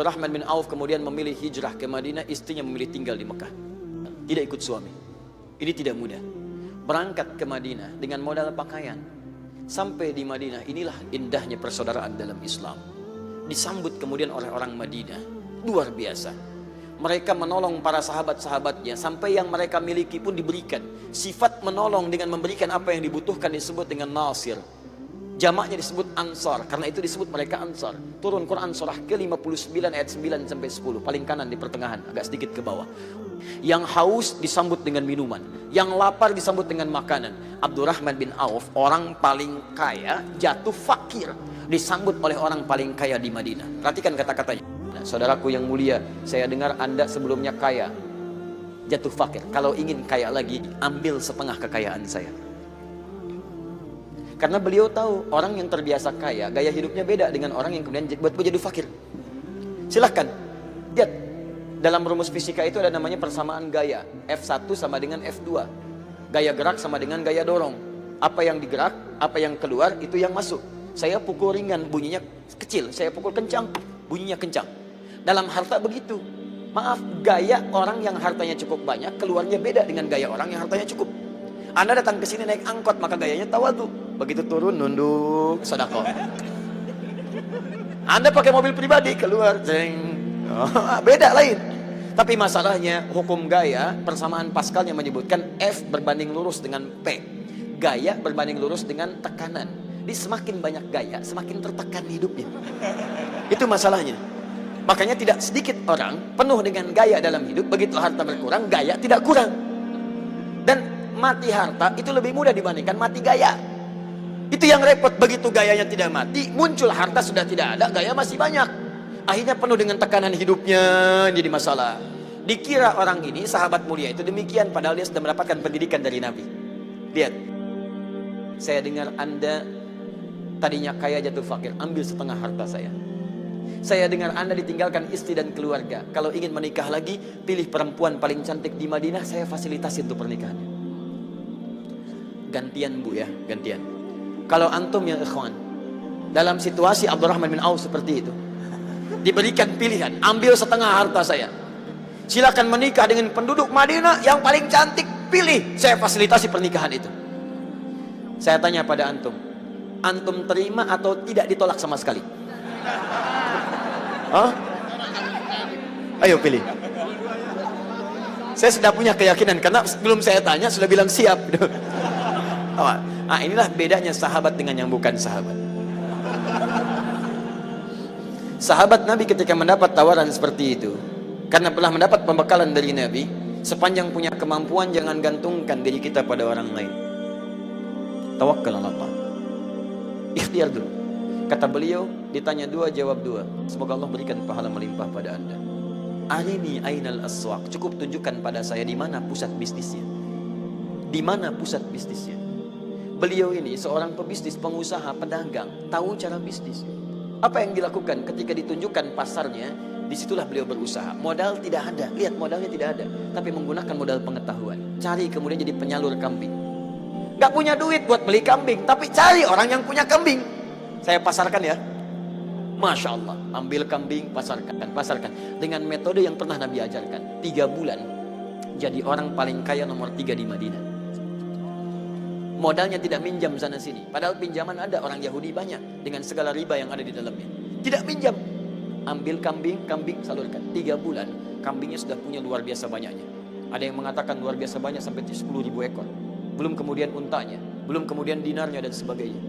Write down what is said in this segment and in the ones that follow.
Abdurrahman bin Auf kemudian memilih hijrah ke Madinah, istrinya memilih tinggal di Mekah. Tidak ikut suami. Ini tidak mudah. Berangkat ke Madinah dengan modal pakaian. Sampai di Madinah, inilah indahnya persaudaraan dalam Islam. Disambut kemudian oleh orang Madinah. Luar biasa. Mereka menolong para sahabat-sahabatnya. Sampai yang mereka miliki pun diberikan. Sifat menolong dengan memberikan apa yang dibutuhkan disebut dengan nasir. Jamaknya disebut Ansar, karena itu disebut mereka Ansar. Turun Quran surah ke-59 ayat 9 sampai 10, paling kanan di pertengahan, agak sedikit ke bawah. Yang haus disambut dengan minuman, yang lapar disambut dengan makanan. Abdurrahman bin Auf, orang paling kaya, jatuh fakir, disambut oleh orang paling kaya di Madinah. Perhatikan kata-katanya. Nah, saudaraku yang mulia, saya dengar Anda sebelumnya kaya, jatuh fakir. Kalau ingin kaya lagi, ambil setengah kekayaan saya. Karena beliau tahu orang yang terbiasa kaya, gaya hidupnya beda dengan orang yang kemudian buat jadi fakir. Silahkan lihat, dalam rumus fisika itu ada namanya persamaan gaya. F1 sama dengan F2. Gaya gerak sama dengan gaya dorong. Apa yang digerak, apa yang keluar, itu yang masuk. Saya pukul ringan, bunyinya kecil. Saya pukul kencang, bunyinya kencang. Dalam harta begitu. Maaf, gaya orang yang hartanya cukup banyak, keluarnya beda dengan gaya orang yang hartanya cukup. Anda datang ke sini naik angkot, maka gayanya tawadhu. Begitu turun, nunduk, sedekah. Anda pakai mobil pribadi, keluar, jeng. Beda lain. Tapi masalahnya, hukum gaya, persamaan Pascalnya menyebutkan F berbanding lurus dengan P. Gaya berbanding lurus dengan tekanan. Jadi semakin banyak gaya, semakin tertekan hidupnya. Itu masalahnya. Makanya tidak sedikit orang penuh dengan gaya dalam hidup, begitu harta berkurang, gaya tidak kurang. Dan mati harta itu lebih mudah dibandingkan mati gaya. Itu yang repot, begitu gayanya tidak mati, muncul harta sudah tidak ada, gaya masih banyak. Akhirnya penuh dengan tekanan hidupnya, jadi masalah. Dikira orang ini sahabat mulia itu demikian, padahal dia sudah mendapatkan pendidikan dari Nabi. Lihat, saya dengar Anda tadinya kaya jatuh fakir, ambil setengah harta saya. Saya dengar Anda ditinggalkan istri dan keluarga. Kalau ingin menikah lagi, pilih perempuan paling cantik di Madinah, saya fasilitasi untuk pernikahannya. Gantian bu ya, gantian. Kalau antum yang ikhwan, dalam situasi Abdurrahman bin Auf seperti itu, diberikan pilihan, ambil setengah harta saya. Silakan menikah dengan penduduk Madinah yang paling cantik, pilih, saya fasilitasi pernikahan itu. Saya tanya pada antum, antum terima atau tidak ditolak sama sekali? Hah? Ayo pilih. Saya sudah punya keyakinan, karena sebelum saya tanya sudah bilang siap. Nah, inilah bedanya sahabat dengan yang bukan sahabat. Sahabat Nabi ketika mendapat tawaran seperti itu, karena telah mendapat pembekalan dari Nabi, sepanjang punya kemampuan jangan gantungkan diri kita pada orang lain. Tawakkal ala Allah. Ikhtiar dulu. Kata beliau, ditanya dua, jawab dua. Semoga Allah berikan pahala melimpah pada Anda. Arini ainal aswaq. Cukup tunjukkan pada saya di mana pusat bisnisnya. Di mana pusat bisnisnya. Beliau ini seorang pebisnis, pengusaha, pedagang, tahu cara bisnis. Apa yang dilakukan ketika ditunjukkan pasarnya, disitulah beliau berusaha. Modal tidak ada, lihat modalnya tidak ada, tapi menggunakan modal pengetahuan. Cari kemudian jadi penyalur kambing. Gak punya duit buat beli kambing, tapi cari orang yang punya kambing. Saya pasarkan ya. Masya Allah, ambil kambing, pasarkan. Dengan metode yang pernah Nabi ajarkan. 3 bulan, jadi orang paling kaya nomor 3 di Madinah. Modalnya tidak minjam sana sini, padahal pinjaman ada, orang Yahudi banyak dengan segala riba yang ada di dalamnya. Tidak minjam, ambil kambing salurkan. 3 bulan kambingnya sudah punya luar biasa banyaknya. Ada yang mengatakan luar biasa banyak sampai 10.000 ekor. Belum kemudian untanya, belum kemudian dinarnya dan sebagainya.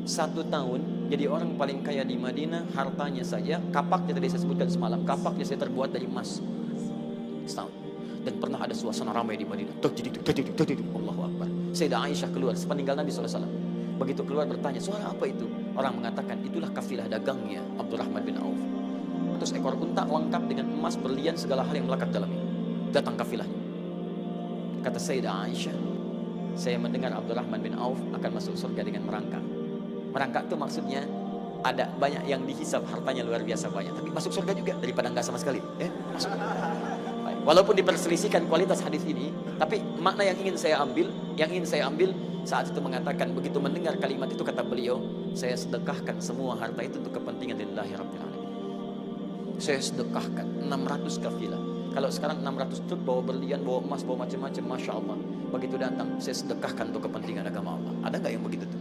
1 tahun jadi orang paling kaya di Madinah. Hartanya saja, kapaknya tadi saya sebutkan semalam, kapaknya saya terbuat dari emas. Setahun. Dan pernah ada suasana ramai di Madinah. Allahu Akbar. Sayyidah Aisyah keluar sepeninggal Nabi SAW. Begitu keluar bertanya, suara apa itu? Orang mengatakan, itulah kafilah dagangnya Abdurrahman bin Auf. 100 ekor unta lengkap dengan emas, berlian, segala hal yang melekat dalamnya. Datang kafilahnya. Kata Sayyidah Aisyah, saya mendengar Abdurrahman bin Auf akan masuk surga dengan merangkak. Merangkak itu maksudnya ada banyak yang dihisab, hartanya luar biasa banyak, tapi masuk surga juga daripada enggak sama sekali. Masuk. Walaupun diperselisihkan kualitas hadis ini, tapi makna yang ingin saya ambil saat itu mengatakan, begitu mendengar kalimat itu kata beliau, saya sedekahkan semua harta itu untuk kepentingan lillahi rabbil alamin. saya sedekahkan 600 kafilah. Kalau sekarang 600 truk bawa berlian, bawa emas, bawa macam-macam, Masya Allah. Begitu datang, saya sedekahkan untuk kepentingan agama Allah. Ada nggak yang begitu tuh?